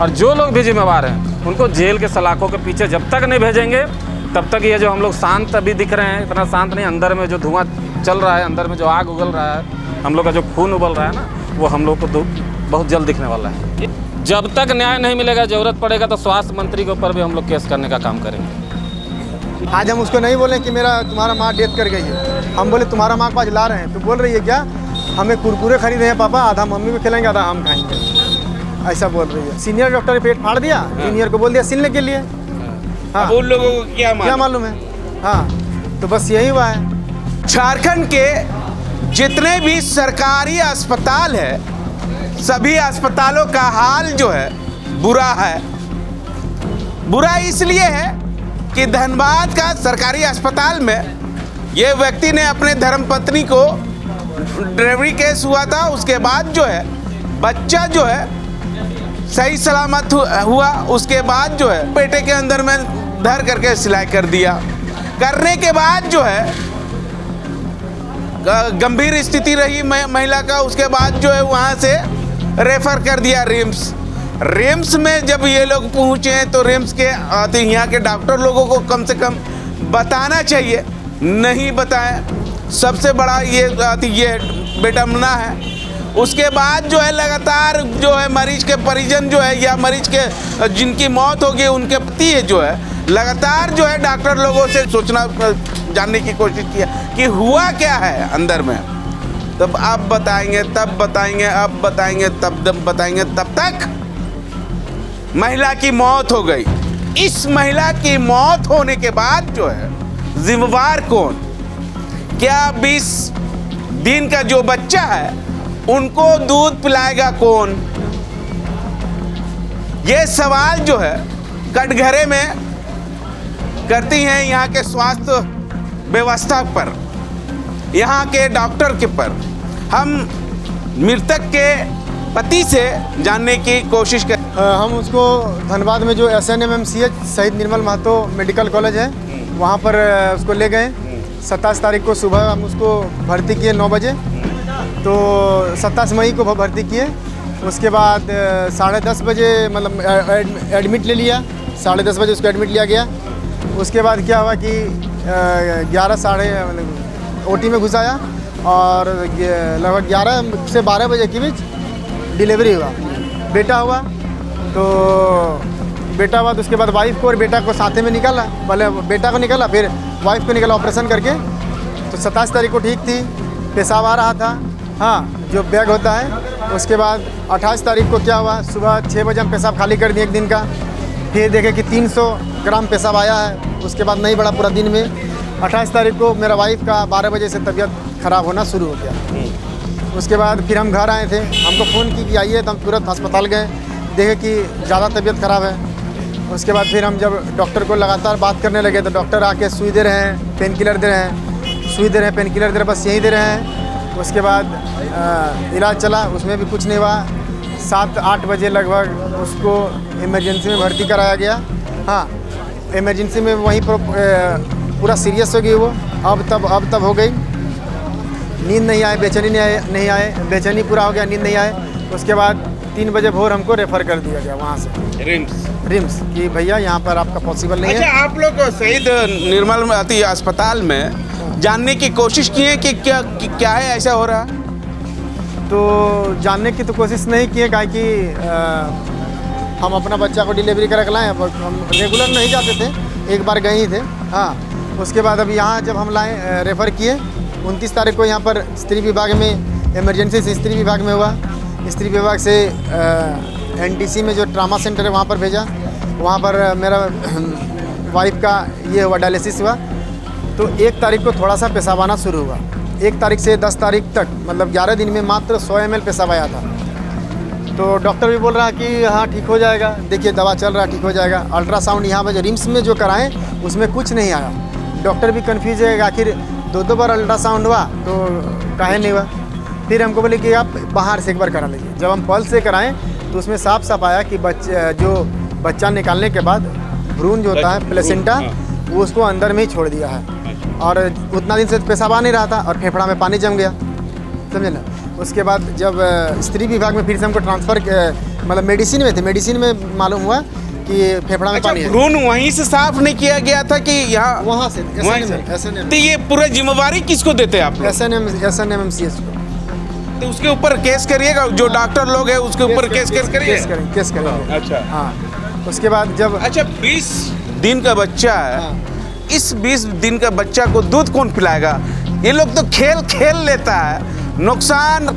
और जो लोग भी जिम्मेवार हैं उनको जेल के सलाखों के पीछे जब तक नहीं भेजेंगे तब तक ये जो हम लोग शांत अभी दिख रहे हैं, इतना शांत नहीं, अंदर में जो धुआं चल रहा है, अंदर में जो आग उगल रहा है, हम लोग का जो खून उबल रहा है ना, वो हम लोग को बहुत जल्द दिखने वाला है। जब तक न्याय नहीं मिलेगा, ज़रूरत पड़ेगा तो स्वास्थ्य मंत्री के ऊपर भी हम लोग केस करने का काम करेंगे। आज हम उसको नहीं बोले कि तुम्हारा माँ डेथ कर गई है, हम बोले तुम्हारा माँ को आज ला रहे हैं। तो बोल रही है क्या, हमें कुरकुरे खरीदे हैं पापा, आधा मम्मी को खिलाएंगे आधा हम खाएंगे, ऐसा बोल रही है। सीनियर डॉक्टर ने पेट फाड़ दिया, जूनियर को बोल दिया सिलने के लिए। हाँ, उन लोगों को क्या मालूम है। हाँ, तो बस यही हुआ है। झारखंड के जितने भी सरकारी अस्पताल है, सभी अस्पतालों का हाल जो है बुरा है। बुरा इसलिए है कि धनबाद का सरकारी अस्पताल में ये व्यक्ति ने अपने धर्मपत्नी को डिलीवरी केस हुआ था, उसके बाद जो है बच्चा जो है सही सलामत हुआ, उसके बाद जो है पेटे के अंदर में धर करके सिलाई कर दिया। करने के बाद जो है गंभीर स्थिति रही महिला का, उसके बाद जो है वहाँ से रेफर कर दिया रिम्स में। जब ये लोग पहुँचे तो रिम्स के यहाँ के डॉक्टर लोगों को कम से कम बताना चाहिए, नहीं बताएं। सबसे बड़ा ये बेटमना है। उसके बाद जो है लगातार जो है मरीज के परिजन जो है या मरीज के जिनकी मौत होगी उनके पति जो है लगातार जो है डॉक्टर लोगों से सोचना जानने की कोशिश किया कि हुआ क्या है अंदर में। तब अब बताएंगे, तब बताएंगे, अब बताएंगे, तब बताएंगे, तब तक महिला की मौत हो गई। इस महिला की मौत होने के बाद जो है जिम्मेवार कौन? क्या 20 दिन का जो बच्चा है उनको दूध पिलाएगा कौन? ये सवाल जो है कटघरे में करती हैं यहाँ के स्वास्थ्य व्यवस्था पर, यहाँ के डॉक्टर के पर। हम मृतक के पति से जानने की कोशिश कर। हम उसको धनबाद में जो SNMMCH शहीद निर्मल महतो मेडिकल कॉलेज है वहाँ पर उसको ले गए। 27 तारीख को सुबह हम उसको भर्ती किए 9 बजे, तो 27 मई को भर्ती किए। उसके बाद 10:30 बजे मतलब एडमिट ले लिया, 10:30 बजे उसको एडमिट लिया गया। उसके बाद क्या हुआ कि 11 साढ़े मतलब OT में घुसाया और लगभग 11 से 12 बजे के बीच डिलीवरी हुआ, बेटा हुआ। तो बेटा हुआ तो उसके बाद वाइफ को और बेटा को साथ में निकाला, पहले बेटा को निकाला फिर वाइफ को निकाला ऑपरेशन करके। तो 27 तारीख को ठीक थी, पेशाब आ रहा था, हाँ जो बैग होता है। उसके बाद 28 तारीख को क्या हुआ, सुबह 6 बजे हम पेशाब खाली कर दिए एक दिन का, फिर देखे कि 300 ग्राम पेशाब आया है। उसके बाद नहीं बढ़ा पूरा दिन में। 28 तारीख को मेरा वाइफ का 12 बजे से तबीयत ख़राब होना शुरू हो गया। उसके बाद फिर हम घर आए थे, हमको फ़ोन की कि आइए, तो हम तुरंत अस्पताल गए, देखे कि ज़्यादा तबीयत ख़राब है। उसके बाद फिर हम जब डॉक्टर को लगातार बात करने लगे तो डॉक्टर आके सुई दे रहे हैं, पेन किलर दे रहे हैं, सुई दे रहे हैं, पेन किलर दे रहे हैं, बस यही दे रहे हैं। उसके बाद इलाज चला, उसमें भी कुछ नहीं हुआ। 7-8 बजे लगभग उसको इमरजेंसी में भर्ती कराया गया। हाँ, इमरजेंसी में वहीं पूरा सीरियस हो गई वो, अब तब हो गई। नींद नहीं आए, बेचैनी नहीं आए, बेचैनी पूरा हो गया, नींद नहीं आए। उसके बाद 3 बजे भोर हमको रेफ़र कर दिया गया वहाँ से रिम्स कि भैया यहाँ पर आपका पॉसिबल नहीं है। अच्छा, आप लोग शहीद निर्मल अस्पताल में जानने की कोशिश की है कि क्या है ऐसा हो रहा? तो जानने की तो कोशिश नहीं की है, काहे कि हम अपना बच्चा को डिलीवरी करा के लाए, हम रेगुलर नहीं जाते थे, एक बार गए ही थे। हाँ, उसके बाद अब यहाँ जब हम लाए रेफ़र किए 29 तारीख को यहाँ पर स्त्री विभाग में इमरजेंसी से स्त्री विभाग में हुआ। स्त्री विभाग से NTC में जो ट्रामा सेंटर है वहाँ पर भेजा। वहाँ पर मेरा वाइफ का ये हुआ, डायलिसिस हुआ। तो 1 तारीख को थोड़ा सा पेशाब आना शुरू हुआ। 1 तारीख से 10 तारीख तक मतलब 11 दिन में मात्र 100 ml पेशाब आया था। तो डॉक्टर भी बोल रहा है कि हाँ ठीक हो जाएगा, देखिए दवा चल रहा है, ठीक हो जाएगा। अल्ट्रासाउंड यहाँ पर रिम्स में जो कराएं उसमें कुछ नहीं आया। डॉक्टर भी कन्फ्यूज है, आखिर 2 बार अल्ट्रासाउंड हुआ तो काहे नहीं हुआ। फिर हमको बोले कि आप बाहर से एक बार करा लीजिए। जब हम पल्स से कराएं तो उसमें साफ साफ आया कि बच्चा निकालने के बाद भ्रूण जो होता है प्लेसेंटा, वो उसको अंदर में ही छोड़ दिया है और उतना दिन से पेशाब आ नहीं रहा था और फेफड़ा में पानी जम गया, समझे ना। उसके बाद जब स्त्री विभाग में फिर से हमको ट्रांसफ़र मतलब मेडिसिन में थे, मेडिसिन में मालूम हुआ कि फेफड़ा में अच्छा, पानी है। भ्रूण वहीं से साफ नहीं किया गया था कि यहाँ वहाँ से वहीं से? SNM तो ये पूरा जिम्मेवारी किसको देते हैं आप लोग? SNMMCH को तो उसके ऊपर केस करिएगा, जो डॉक्टर लोग हैं उसके ऊपर केस करिए। केस करेंगे। अच्छा हाँ, उसके बाद जब अच्छा 20 दिन का बच्चा है, हाँ। इस 20 दिन का बच्चा को दूध कौन पिलाएगा? ये लोग तो खेल लेता है, नुकसान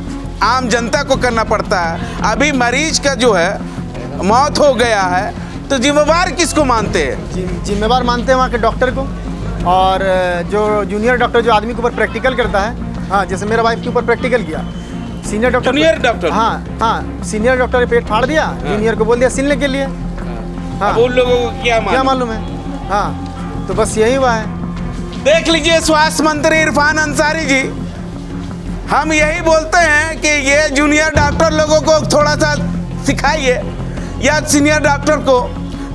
आम जनता को करना पड़ता है। अभी मरीज का जो है मौत हो गया है, तो जिम्मेवार किसको मानते हैं? जिम्मेवार मानते हैं वहाँ के डॉक्टर को, और जो जूनियर डॉक्टर जो आदमी के ऊपर प्रैक्टिकल करता है। हाँ, जैसे मेरा वाइफ के ऊपर प्रैक्टिकल किया, सीनियर डॉक्टर। Junior doctor? हाँ, सीनियर डॉक्टर ने पेट फाड़ दिया, जूनियर को बोल दिया सिलने के लिए। हाँ, अब उन लोगों को क्या मालूम है? हाँ, तो बस यही हुआ है। देख लीजिए स्वास्थ्य मंत्री इरफान अंसारी जी, हम यही बोलते हैं कि ये जूनियर डॉक्टर लोगों को थोड़ा सा सिखाइए, या सीनियर डॉक्टर को।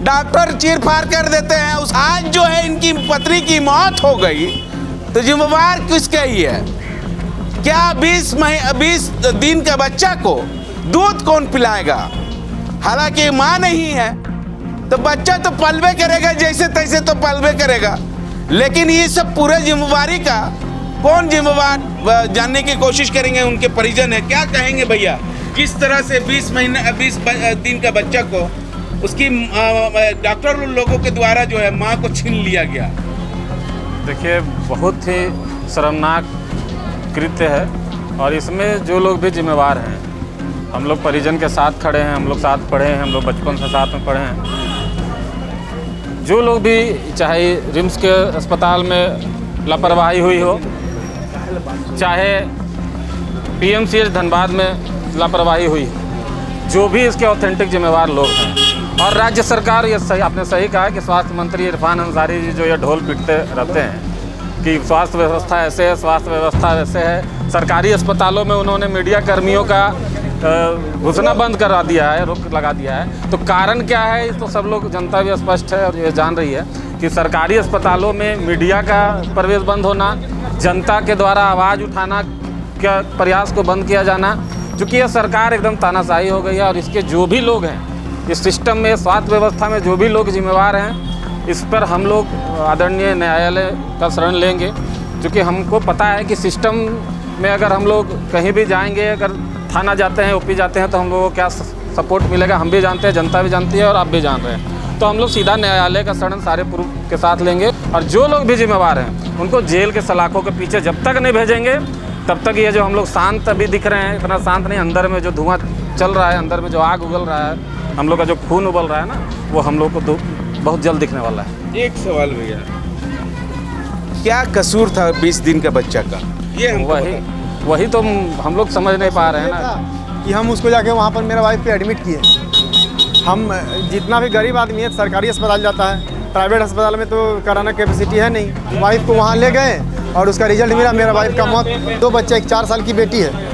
डॉक्टर चीर फाड़ कर देते हैं। उस आज जो है इनकी पत्नी की मौत हो गई, तो जिम्मेवार किसका ही है? क्या 20 दिन का बच्चा को दूध कौन पिलाएगा? हालांकि माँ नहीं है तो बच्चा तो पलवे करेगा, जैसे तैसे तो पलवे करेगा, लेकिन ये सब पूरे जिम्मेवारी का कौन जिम्मेवार जानने की कोशिश करेंगे। उनके परिजन है, क्या कहेंगे भैया? किस तरह से 20 दिन का बच्चा को उसकी डॉक्टर लोगों के द्वारा जो है माँ को छीन लिया गया। देखिए, बहुत ही शर्मनाक कृत्य है, और इसमें जो लोग भी जिम्मेवार हैं, हम लोग परिजन के साथ खड़े हैं, हम लोग साथ पढ़े हैं, हम लोग बचपन से साथ में पढ़े हैं। जो लोग भी, चाहे रिम्स के अस्पताल में लापरवाही हुई हो, चाहे PMCH धनबाद में लापरवाही हुई, जो भी इसके ऑथेंटिक जिम्मेवार लोग हैं, और राज्य सरकार, ये सही, आपने सही कहा कि स्वास्थ्य मंत्री इरफान अंसारी जी जो ये ढोल पीटते रहते हैं कि स्वास्थ्य व्यवस्था ऐसे है, स्वास्थ्य व्यवस्था वैसे है। सरकारी अस्पतालों में उन्होंने मीडिया कर्मियों का घुसना बंद करा दिया है, रोक लगा दिया है। तो कारण क्या है, इस तो सब लोग, जनता भी स्पष्ट है और ये जान रही है कि सरकारी अस्पतालों में मीडिया का प्रवेश बंद होना, जनता के द्वारा आवाज़ उठाना का प्रयास को बंद किया जाना, चूँकि यह सरकार एकदम तानाशाही हो गई है। और इसके जो भी लोग हैं, इस सिस्टम में, स्वास्थ्य व्यवस्था में जो भी लोग जिम्मेवार हैं, इस पर हम लोग आदरणीय न्यायालय का शरण लेंगे, क्योंकि हमको पता है कि सिस्टम में अगर हम लोग कहीं भी जाएंगे, अगर थाना जाते हैं, OP जाते हैं, तो हम लोगों को क्या सपोर्ट मिलेगा, हम भी जानते हैं, जनता भी जानती है, और आप भी जान रहे हैं। तो हम लोग सीधा न्यायालय का शरण सारे प्रूफ के साथ लेंगे, और जो लोग भी जिम्मेवार हैं उनको जेल के सलाखों के पीछे जब तक नहीं भेजेंगे, तब तक ये जो हम लोग शांत अभी दिख रहे हैं, इतना शांत नहीं, अंदर में जो धुआं चल रहा है, अंदर में जो आग उगल रहा है, हम लोग का जो खून उबल रहा है ना, वो हम लोग को बहुत जल्द दिखने वाला है। एक सवाल भैया, क्या कसूर था 20 दिन का बच्चा का? ये वही तो हम लोग समझ नहीं पा रहे हैं ना, कि हम उसको जाके वहाँ पर मेरा वाइफ पे एडमिट किए। हम जितना भी गरीब आदमी है, सरकारी अस्पताल जाता है, प्राइवेट अस्पताल में तो कराना कैपेसिटी है नहीं। वाइफ को वहाँ ले गए और उसका रिजल्ट मिला, मेरा वाइफ का मौत। 2 बच्चे, एक 4 साल की बेटी है।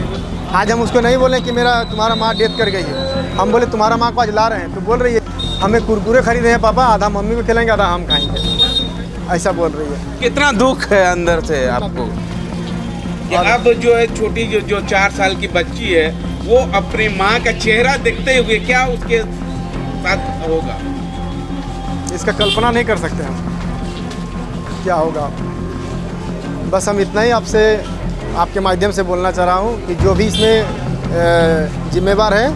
आज हम उसको नहीं बोले कि तुम्हारा माँ डेथ कर गई है, हम बोले तुम्हारा माँ को आज ला रहे हैं, तो बोल रही है हमें कुरकुरे खरीदे हैं पापा, आधा मम्मी को खिलाएंगे, आधा हम खाएंगे, ऐसा बोल रही है। कितना दुख है अंदर से आपको कि अब जो है छोटी जो 4 साल की बच्ची है, वो अपनी माँ का चेहरा देखते हुए क्या उसके साथ होगा, इसका कल्पना नहीं कर सकते हम क्या होगा। बस हम इतना ही आपसे, आपके माध्यम से बोलना चाह रहा हूँ कि जो भी इसमें जिम्मेवार है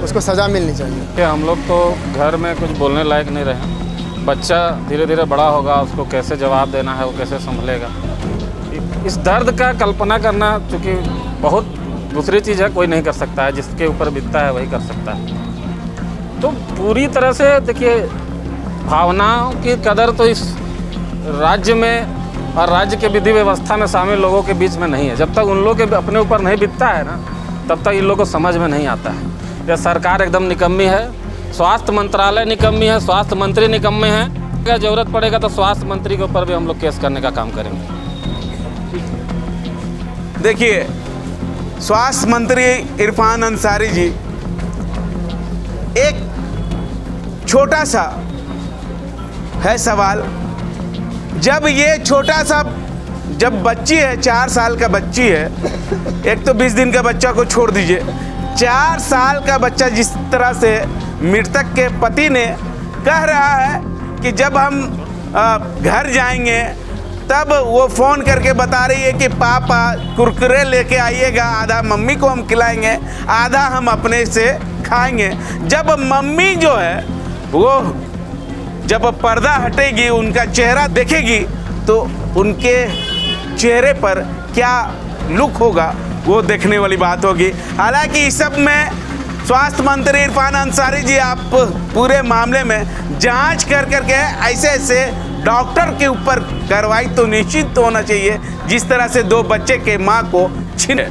उसको सज़ा मिलनी चाहिए। कि हम लोग तो घर में कुछ बोलने लायक नहीं रहे। बच्चा धीरे धीरे बड़ा होगा, उसको कैसे जवाब देना है, वो कैसे संभलेगा, इस दर्द का कल्पना करना चूँकि बहुत दूसरी चीज़ है, कोई नहीं कर सकता है, जिसके ऊपर बीतता है वही कर सकता है। तो पूरी तरह से देखिए, भावनाओं की कदर तो इस राज्य में और राज्य के विधि व्यवस्था में शामिल लोगों के बीच में नहीं है। जब तक उन लोगों के अपने ऊपर नहीं बीतता है ना, तब तक इन लोगों को समझ में नहीं आता है। यह सरकार एकदम निकम्मी है, स्वास्थ्य मंत्रालय निकम्मी है, स्वास्थ्य मंत्री निकम्मे हैं। अगर ज़रूरत पड़ेगा तो स्वास्थ्य मंत्री के ऊपर भी हम लोग केस करने का काम करेंगे। देखिए, स्वास्थ्य मंत्री इरफान अंसारी जी, एक छोटा सा है सवाल, जब ये छोटा सा जब बच्ची है 4 साल का बच्ची है, एक तो 20 दिन का बच्चा को छोड़ दीजिए, 4 साल का बच्चा जिस तरह से मृतक के पति ने कह रहा है कि जब हम घर जाएंगे तब वो फ़ोन करके बता रही है कि पापा कुरकुरे लेके आइएगा, आधा मम्मी को हम खिलाएंगे, आधा हम अपने से खाएंगे। जब मम्मी जो है वो जब पर्दा हटेगी, उनका चेहरा देखेगी, तो उनके चेहरे पर क्या लुक होगा वो देखने वाली बात होगी। हालांकि इस सब में स्वास्थ्य मंत्री इरफान अंसारी जी आप पूरे मामले में जांच कर करके ऐसे डॉक्टर के ऊपर कार्रवाई तो निश्चित होना चाहिए, जिस तरह से 2 बच्चे के मां को छीने।